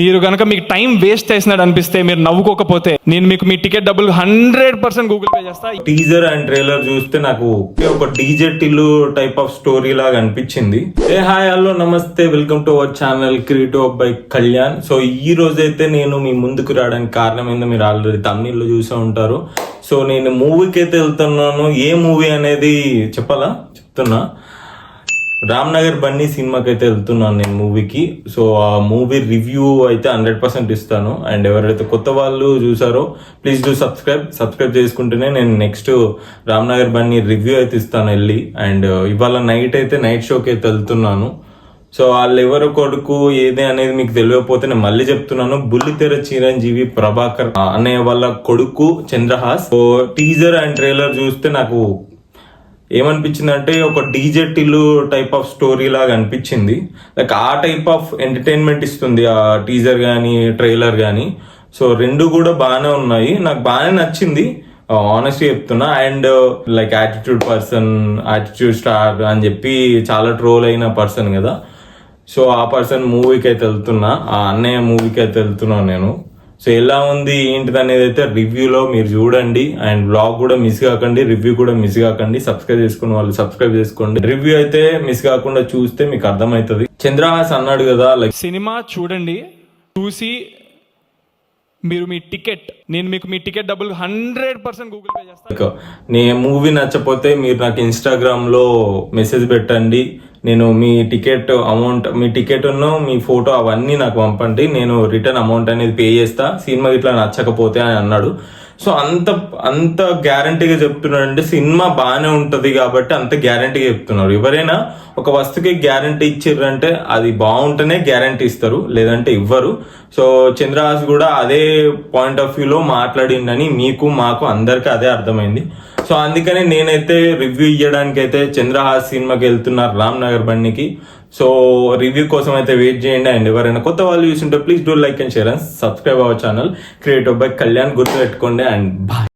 మీరు కనుక మీకు టైం వేస్ట్ చేసినట్టు అనిపిస్తే, మీరు నవ్వుకోకపోతే, నేను మీకు మీ టికెట్ డబ్బులు 100% గూగుల్ పే చేస్తా. టీజర్ అండ్ ట్రైలర్ చూస్తే నాకు ఒక DJ Tillu type of story లాగా అనిపించింది. హాయ్ హలో నమస్తే, welcome to our channel creative by Kalyan. So ఈ రోజైతే నేను మీ ముందుకు రావడానికి కారణం ఏందో మీరు ఆల్రెడీ తమిళ్లో చూసే ఉంటారు. సో నేను మూవీకి అయితే వెళ్తున్నాను. ఏ మూవీ అనేది చెప్తున్నా. రామ్నగర్ బన్నీ సినిమాకి అయితే వెళ్తున్నాను నేను మూవీకి. సో ఆ మూవీ రివ్యూ అయితే 100% ఇస్తాను. అండ్ ఎవరైతే కొత్త వాళ్ళు చూసారో ప్లీజ్ డూ సబ్స్క్రైబ్ చేసుకుంటేనే నేను నెక్స్ట్ రామ్నగర్ బన్నీ రివ్యూ అయితే ఇస్తాను వెళ్ళి. అండ్ ఇవాళ నైట్ షోకి అయితే వెళ్తున్నాను. సో వాళ్ళు ఎవరు కొడుకు ఏదే అనేది మీకు తెలియకపోతే నేను మళ్ళీ చెప్తున్నాను. బుల్లితెర చిరంజీవి ప్రభాకర్ అనే వాళ్ళ కొడుకు Chandrahas. So teaser and trailer చూస్తే నాకు ఏమనిపించింది అంటే ఒక DJ Tillu type of story లాగా అనిపించింది. లైక్ ఆ టైప్ ఆఫ్ ఎంటర్టైన్మెంట్ ఇస్తుంది ఆ టీజర్ కానీ ట్రైలర్ కానీ. సో రెండు కూడా బాగానే ఉన్నాయి, నాకు బాగానే నచ్చింది ఆనెస్ట్గా చెప్తున్నా. అండ్ లైక్ యాటిట్యూడ్ స్టార్ అని చెప్పి చాలా ట్రోల్ అయిన పర్సన్ కదా. సో ఆ పర్సన్ మూవీకి అయితే వెళ్తున్నా, ఆ అన్నయ్య మూవీకి అయితే వెళ్తున్నాను నేను. సో ఎలా ఉంది ఏంటిది అనేది అయితే రివ్యూలో మీరు చూడండి. అండ్ బ్లాగ్ కూడా మిస్ కాకండి, రివ్యూ కూడా మిస్ కాకండి. సబ్స్క్రైబ్ చేసుకున్న వాళ్ళు సబ్స్క్రైబ్ చేసుకోండి. రివ్యూ అయితే మిస్ కాకుండా చూస్తే మీకు అర్థమవుతుంది. చంద్రహాస్ అన్నాడు కదా, లైక్ సినిమా చూడండి, చూసి మీరు నేను మీకు మీ టికెట్ డబ్బులు 100% గూగుల్ పే చేస్తా. నీ మూవీ నచ్చపోతే మీరు నాకు ఇన్స్టాగ్రామ్ లో మెసేజ్ పెట్టండి. నేను మీ టికెట్ అమౌంట్, మీ టికెట్ మీ ఫోటో అవన్నీ నాకు పంపండి, నేను రిటర్న్ అమౌంట్ అనేది పే చేస్తా సినిమా ఇట్లా నచ్చకపోతే అని అన్నాడు. సో అంత గ్యారంటీగా చెప్తున్నాడు అంటే సినిమా బాగానే ఉంటది కాబట్టి అంత గ్యారంటీగా చెప్తున్నారు. ఎవరైనా ఒక వస్తువుకి గ్యారంటీ ఇచ్చిర్రంటే అది బాగుంటేనే గ్యారంటీ ఇస్తారు, లేదంటే ఇవ్వరు. సో చంద్రహాస్ కూడా అదే పాయింట్ ఆఫ్ వ్యూలో మాట్లాడిండని మీకు మాకు అందరికీ అదే అర్థమైంది. సో అందుకనే నేనైతే రివ్యూ ఇవ్వడానికి అయితే చంద్రహాస్ సినిమాకి వెళ్తున్నారు రామ్నగర్ బండికి. సో రివ్యూ కోసం అయితే వెయిట్ చేయండి. అండ్ ఎవరైనా కొత్త వాళ్ళు చూస్తుంటే please do like and share and subscribe our channel creative by Kalyan. గుర్తుపెట్టుకోండి. And bye.